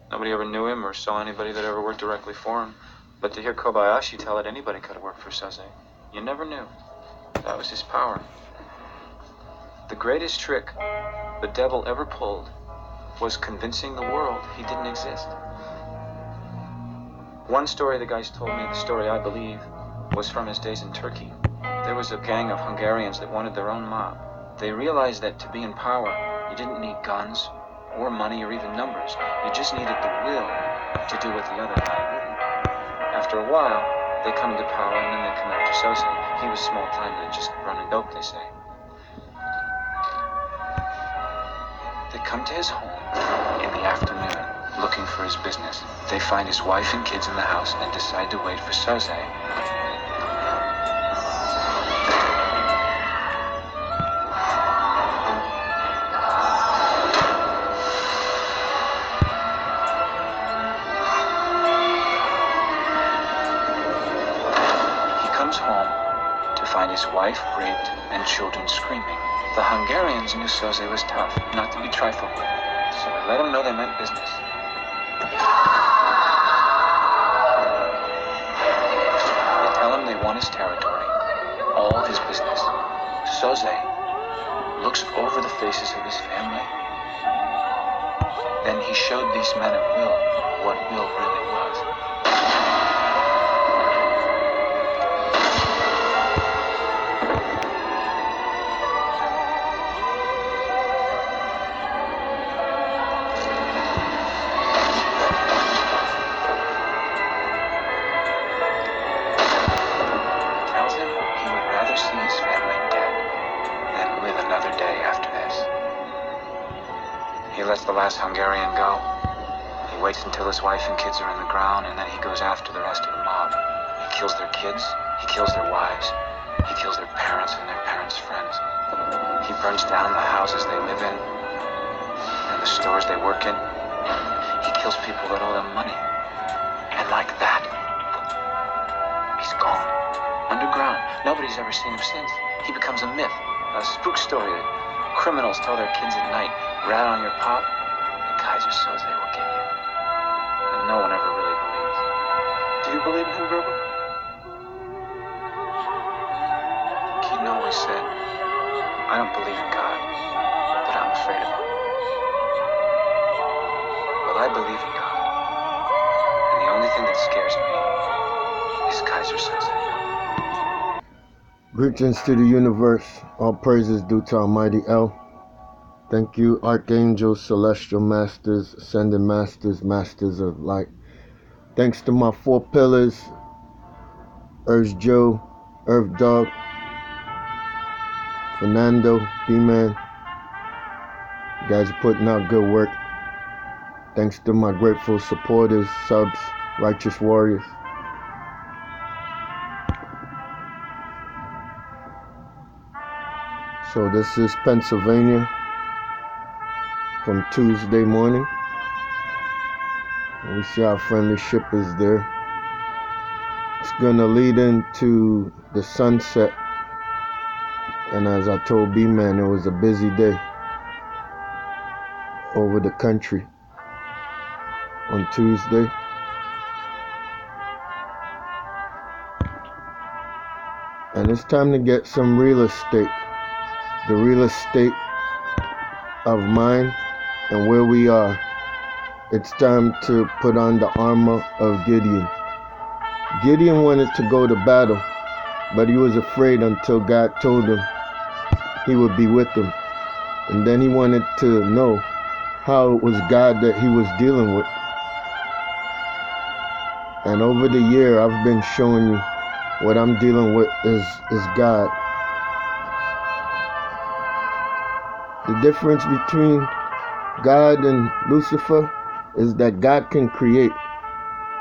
Nobody ever knew him or saw anybody that ever worked directly for him. But to hear Kobayashi tell it anybody could have worked for Soze, you never knew. That was his power. The greatest trick the devil ever pulled was convincing the world he didn't exist. One story the guys told me, the story I believe, was from his days in Turkey. There was a gang of Hungarians that wanted their own mob. They realized that to be in power, you didn't need guns or money or even numbers. You just needed the will to do what the other guy wouldn't. After a while, they come to power and then they come after Soze. He was small time and just running dope, they say. They come to his home in the afternoon, looking for his business. They find his wife and kids in the house and decide to wait for Soze. He comes home to find his wife raped and children screaming. The Hungarians knew Soze was tough, not to be trifled with, so they let him know they meant business. They tell him they want his territory, all his business. Soze looks over the faces of his family. Then he showed these men of will what will really was. He lets the last Hungarian go. He waits until his wife and kids are in the ground, and then he goes after the rest of the mob. He kills their kids, he kills their wives, he kills their parents and their parents' friends. He burns down the houses they live in, and the stores they work in. He kills people that owe them money. And like that, he's gone. Underground. Nobody's ever seen him since. He becomes a myth, a spook story that criminals tell their kids at night. Rat on your pop, and Kaiser Soze will get you. And no one ever really believes. Do you believe in him, Virgo? Keaton always said, I don't believe in God, but I'm afraid of him. Well, I believe in God. And the only thing that scares me is Kaiser Soze. Greetings to the universe. All praises due to Almighty El. Thank you, Archangels, Celestial Masters, Ascended Masters, Masters of Light. Thanks to my four pillars, Earth Joe, Earth Dog, Fernando, B-Man. You guys are putting out good work. Thanks to my grateful supporters, subs, righteous warriors. So this is Pennsylvania from Tuesday morning. We see our friendly ship is there. It's gonna lead into the sunset. And as I told B-Man, it was a busy day over the country on Tuesday. And it's time to get some real estate. The real estate of mind and where we are. It's time to put on the armor of Gideon. Gideon wanted to go to battle, but he was afraid until God told him he would be with him. And then he wanted to know how it was God that he was dealing with. And over the year, I've been showing you what I'm dealing with is God. The difference between God and Lucifer is that God can create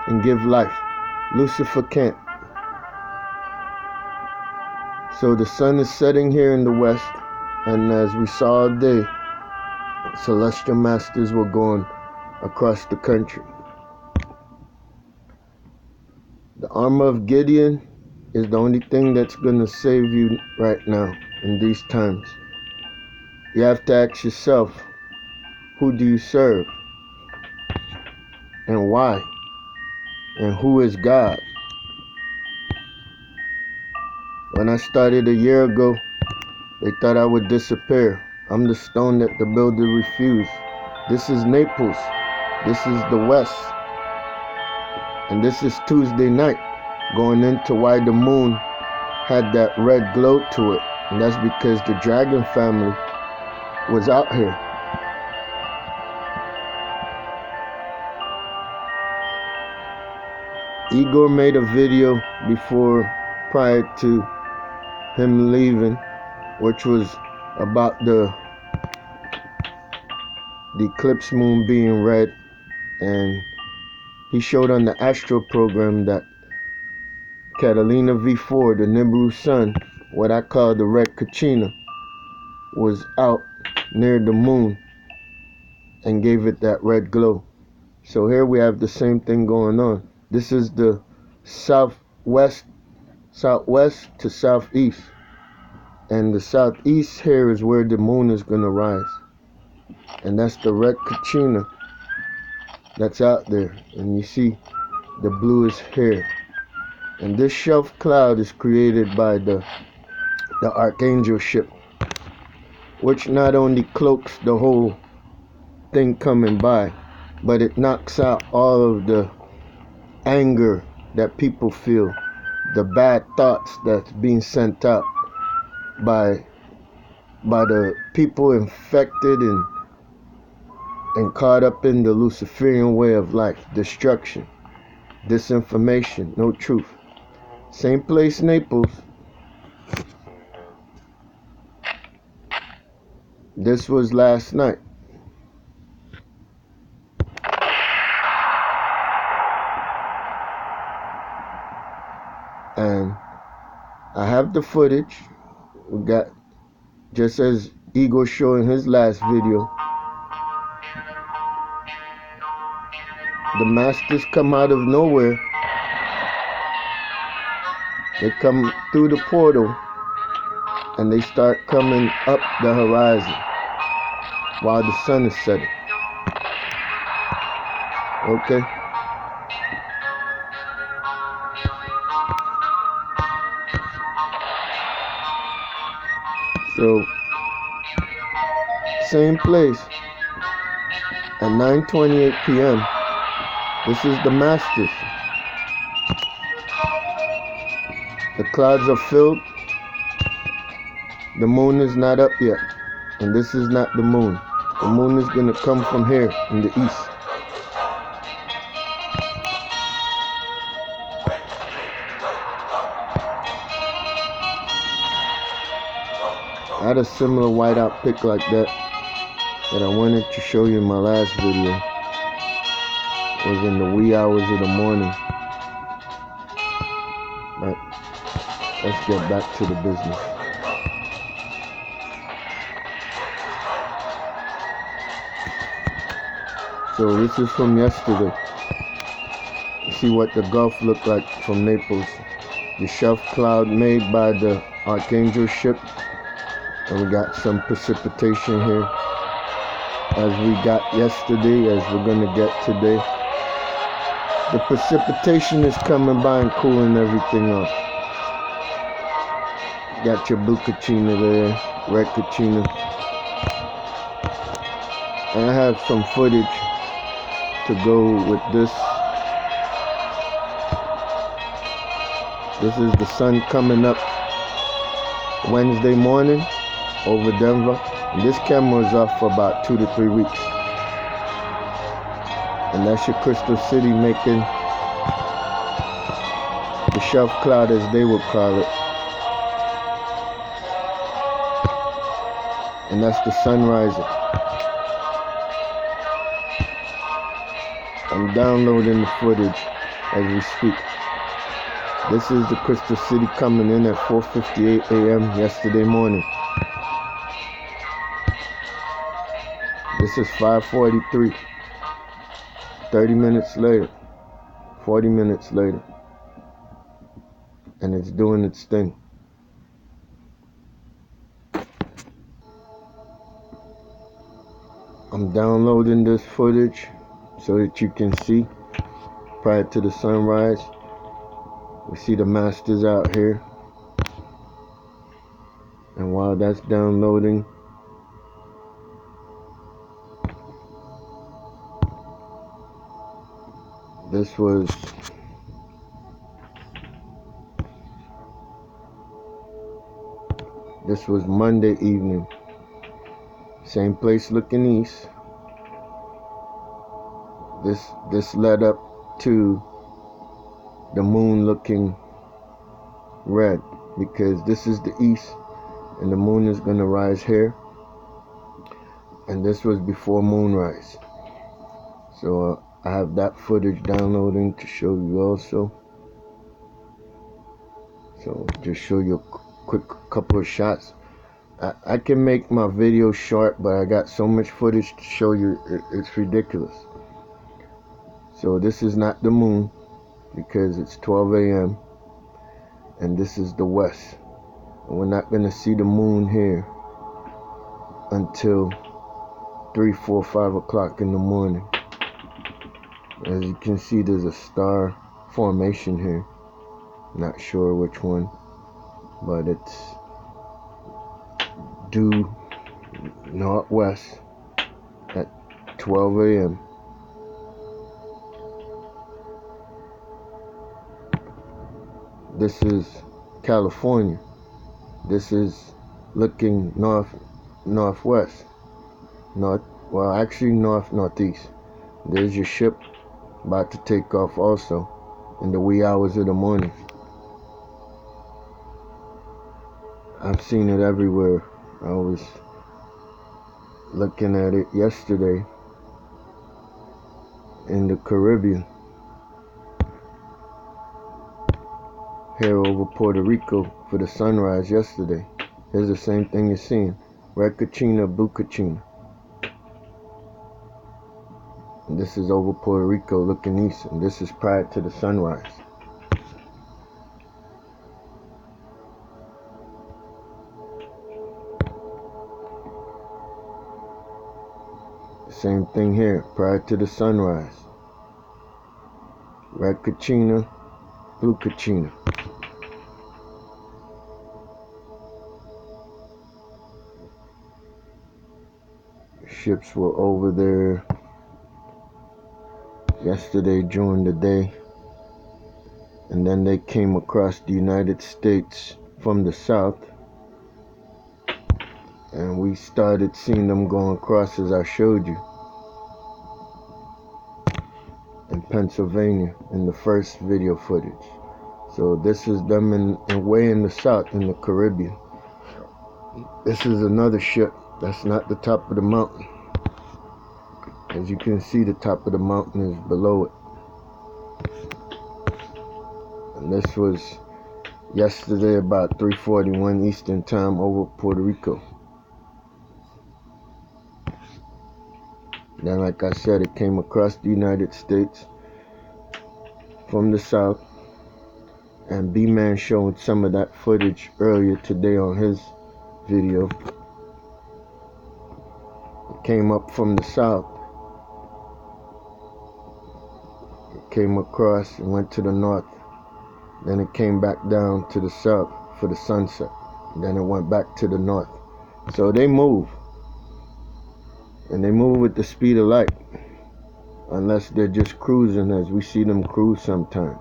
and give life. Lucifer can't. So the sun is setting here in the west, and as we saw all day, celestial masters were going across the country. The armor of Gideon is the only thing that's going to save you right now in these times. You have to ask yourself, who do you serve? and why, and who is God. When I started a year ago, they thought I would disappear. I'm the stone that the builder refused. This is Naples. This is the West. And this is Tuesday night, going into why the moon had that red glow to it. And that's because the dragon family was out here. Igor made a video prior to him leaving, which was about the eclipse moon being red, and he showed on the astro program that Catalina V4, the Nibiru sun, what I call the red Kachina, was out near the moon and gave it that red glow. So here we have the same thing going on. This is the southwest to southeast, and the southeast here is where the moon is going to rise, and that's the red Kachina that's out there. And you see the blue is here, and this shelf cloud is created by the archangel ship, which not only cloaks the whole thing coming by, but it knocks out all of the anger that people feel, the bad thoughts that's being sent out by the people infected and caught up in the Luciferian way of life. Destruction, disinformation, no truth. Same place, Naples. This was last night. And I have the footage. We got, just as Igor showed in his last video, the masters come out of nowhere. They come through the portal and they start coming up the horizon while the sun is setting. Okay? So, same place at 9:28 p.m. This is the masters. The clouds are filled. The moon is not up yet. And this is not the moon. The moon is going to come from here in the east. I had a similar whiteout pic like that I wanted to show you in my last video. It was in the wee hours of the morning. But let's get back to the business. So this is from yesterday. You see what the Gulf looked like from Naples. The shelf cloud made by the Archangel ship. And we got some precipitation here, as we got yesterday, as we're going to get today. The precipitation is coming by and cooling everything off. Got your blue Kachina there, red Kachina. And I have some footage to go with this. This is the sun coming up Wednesday morning over Denver. And this camera is off for about 2 to 3 weeks. And that's your Crystal City making the shelf cloud, as they would call it. And that's the sun rising. I'm downloading the footage as we speak. This is the Crystal City coming in at 4:58 a.m. yesterday morning. This is 5:43. 30 minutes later. 40 minutes later. And it's doing its thing. I'm downloading this footage so that you can see prior to the sunrise. We see the masters out here, and while that's downloading, this was Monday evening. Same place looking east. This led up to the moon looking red, because this is the east and the moon is going to rise here, and this was before moonrise. So I have that footage downloading to show you also. So just show you a quick couple of shots. I can make my video short, but I got so much footage to show you, it's ridiculous. So this is not the moon, because it's 12 a.m. and this is the west. And we're not going to see the moon here until 3, 4, 5 o'clock in the morning. As you can see, there's a star formation here. Not sure which one, but it's due northwest at 12 a.m. This is California. This is looking northwest. Actually northeast. There's your ship about to take off also in the wee hours of the morning. I've seen it everywhere. I was looking at it yesterday in the Caribbean, here over Puerto Rico for the sunrise yesterday. Here's the same thing you're seeing. Red Kachina, Blue Kachina. And this is over Puerto Rico looking east, and this is prior to the sunrise. Same thing here, prior to the sunrise. Red Kachina, Blue Kachina. Ships were over there yesterday during the day, and then they came across the United States from the south, and we started seeing them going across as I showed you in Pennsylvania in the first video footage. So this is them way in the south in the Caribbean. This is another ship. That's not the top of the mountain. As you can see, the top of the mountain is below it. And this was yesterday about 3:41 Eastern Time over Puerto Rico. Then, like I said, it came across the United States from the south, and B-Man showed some of that footage earlier today on his video. It came up from the south, it came across and went to the north, then it came back down to the south for the sunset, then it went back to the north. So they move, and they move with the speed of light, unless they're just cruising as we see them cruise sometimes.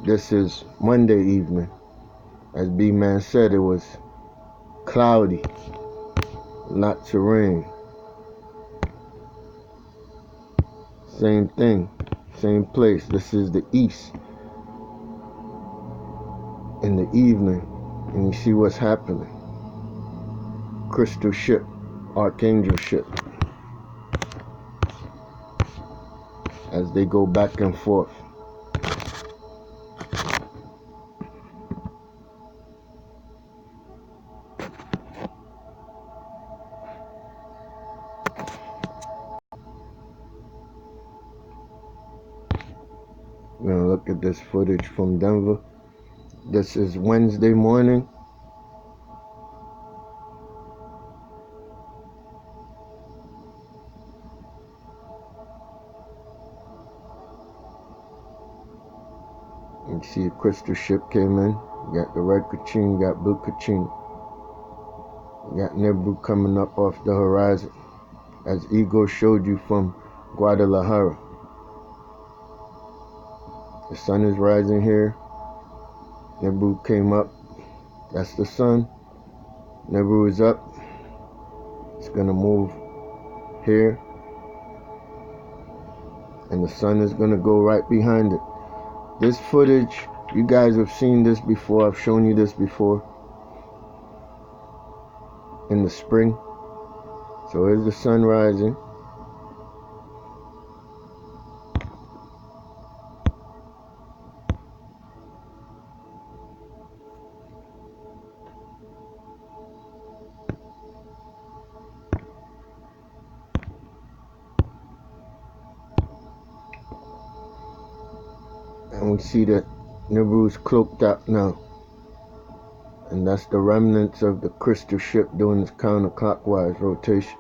This is Monday evening. As B-Man said, it was cloudy, lots of rain. Same thing, same place. This is the east in the evening, and you see what's happening. Crystal ship, Archangel ship, as they go back and forth. We're gonna look at this footage from Denver. This is Wednesday morning. You see a crystal ship came in. You got the red Kachin, you got blue Kachin. You got Nebu coming up off the horizon, as Ego showed you from Guadalajara. The sun is rising here. Nebu came up. That's the sun. Nebu is up. It's gonna move here. And the sun is gonna go right behind it. This footage, you guys have seen this before. I've shown you this before. In the spring. So here's the sun rising. And we see that Nibiru is cloaked out now. And that's the remnants of the crystal ship doing its counterclockwise rotation.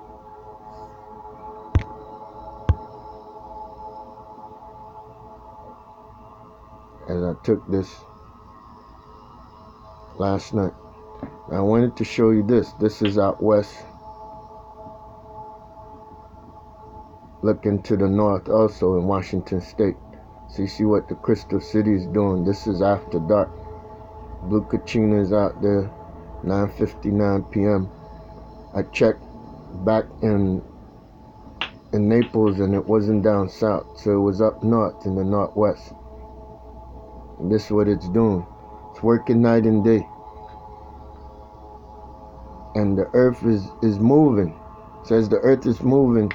As I took this last night. I wanted to show you this. This is out west. Looking to the north also in Washington State. So you see what the Crystal City is doing. This is after dark. Blue Kachina is out there, 9:59 p.m. I checked back in Naples and it wasn't down south. So it was up north in the northwest. And this is what it's doing. It's working night and day. And the earth is moving. It says the earth is moving.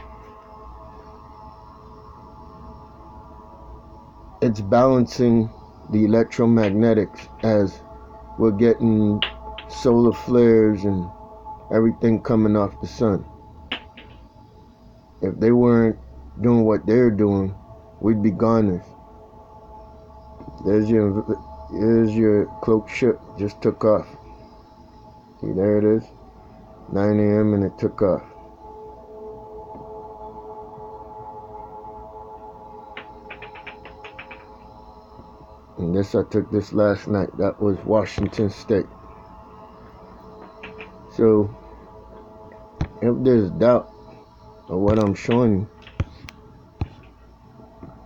It's balancing the electromagnetics as we're getting solar flares and everything coming off the sun. If they weren't doing what they're doing, we'd be goners. There's your cloaked ship. Just took off. See, there it is. 9 a.m. and it took off. And this, I took this last night. That was Washington State. So, if there's doubt of what I'm showing you,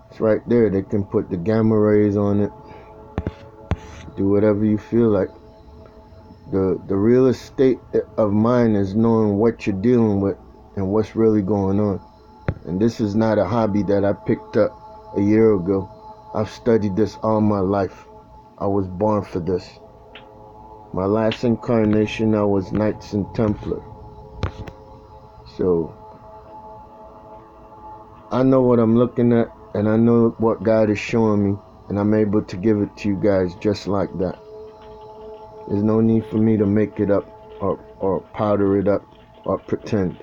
it's right there. They can put the gamma rays on it. Do whatever you feel like. The real estate of mind is knowing what you're dealing with and what's really going on. And this is not a hobby that I picked up a year ago. I've studied this all my life. I was born for this. My last incarnation, I was Knights and Templar. So, I know what I'm looking at, and I know what God is showing me, and I'm able to give it to you guys just like that. There's no need for me to make it up or powder it up or pretend.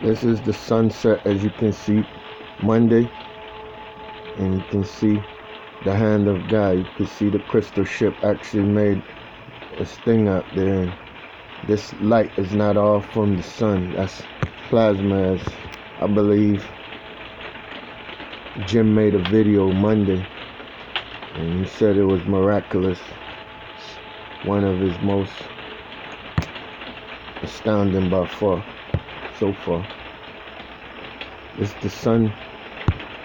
This is the sunset, as you can see, Monday. And you can see the hand of God. You can see the crystal ship actually made this thing out there. And this light is not all from the sun. That's plasma, as I believe Jim made a video Monday. And he said it was miraculous. One of his most astounding by far. So far. It's the sun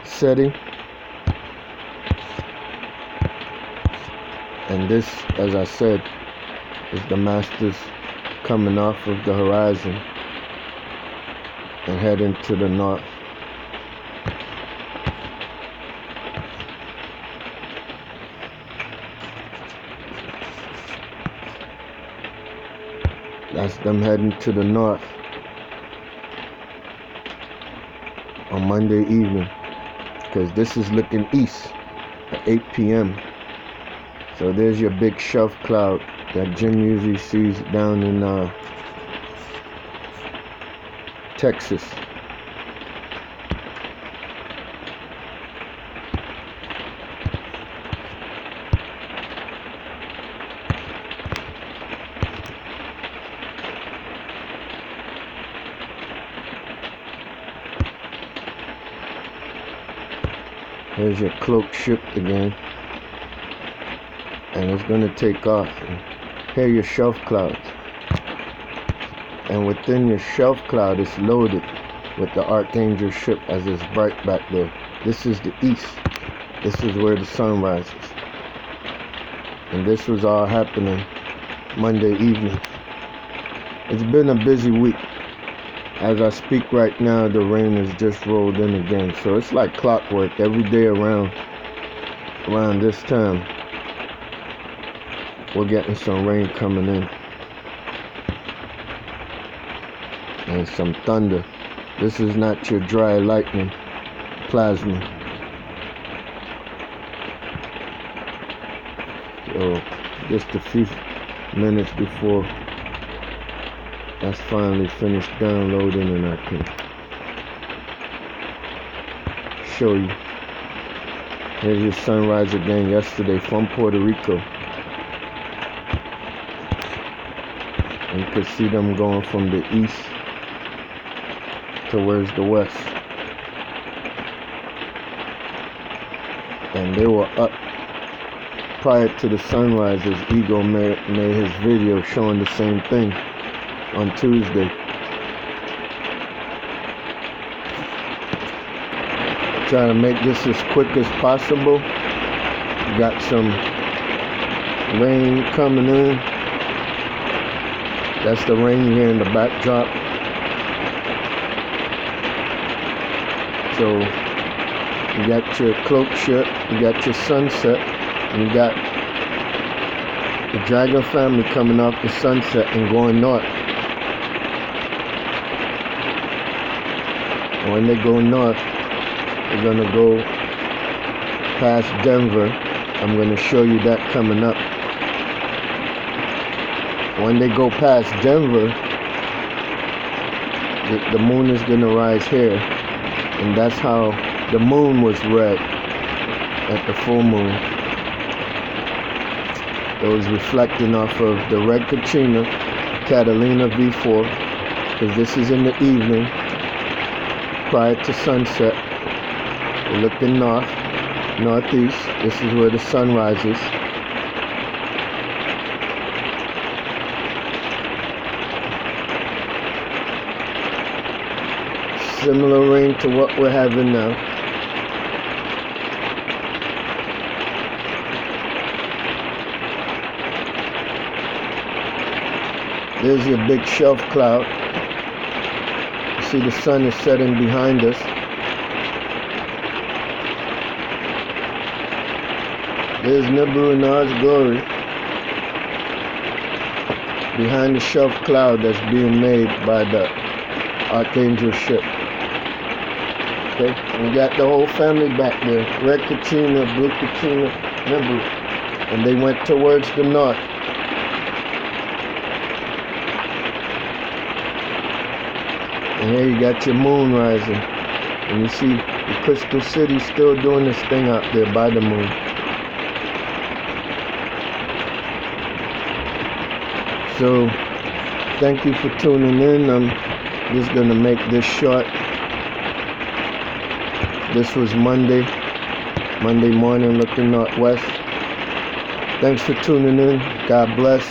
setting. And this, as I said, is the masters coming off of the horizon and heading to the north. That's them heading to the north on Monday evening, because this is looking east at 8 p.m. So there's your big shelf cloud that Jim usually sees down in Texas. Here's your cloak shipped again. And it's going to take off. And here are your shelf clouds. And within your shelf cloud, it's loaded with the Archangel ship as it's bright back there. This is the east. This is where the sun rises. And this was all happening Monday evening. It's been a busy week. As I speak right now, the rain has just rolled in again. So it's like clockwork every day around this time. We're getting some rain coming in. And some thunder. This is not your dry lightning plasma. So just a few minutes before that's finally finished downloading, and I can show you. Here's your sunrise again yesterday from Puerto Rico. And you could see them going from the east towards the west. And they were up prior to the sunrises. Ego made his video showing the same thing on Tuesday. Try to make this as quick as possible. Got some rain coming in. That's the rain here in the backdrop. So you got your cloak ship, you got your sunset, and you got the dragon family coming off the sunset and going north. When they go north, they're gonna go past Denver. I'm gonna show you that coming up. When they go past Denver, the moon is gonna rise here, and that's how the moon was red at the full moon. It was reflecting off of the red Katrina, Catalina V4, because this is in the evening, prior to sunset. We're looking north, northeast. This is where the sun rises. Similar rain to what we're having now. There's your big shelf cloud. You see the sun is setting behind us. There's Nebuchadnezzar's glory behind the shelf cloud that's being made by the Archangel ship. Okay, and we got the whole family back there. Red Katrina, Blue Katrina, Nebu. And they went towards the north. And here you got your moon rising. And you see the Crystal City still doing this thing out there by the moon. So, thank you for tuning in. I'm just going to make this short. This was Monday morning looking northwest. Thanks for tuning in. God bless.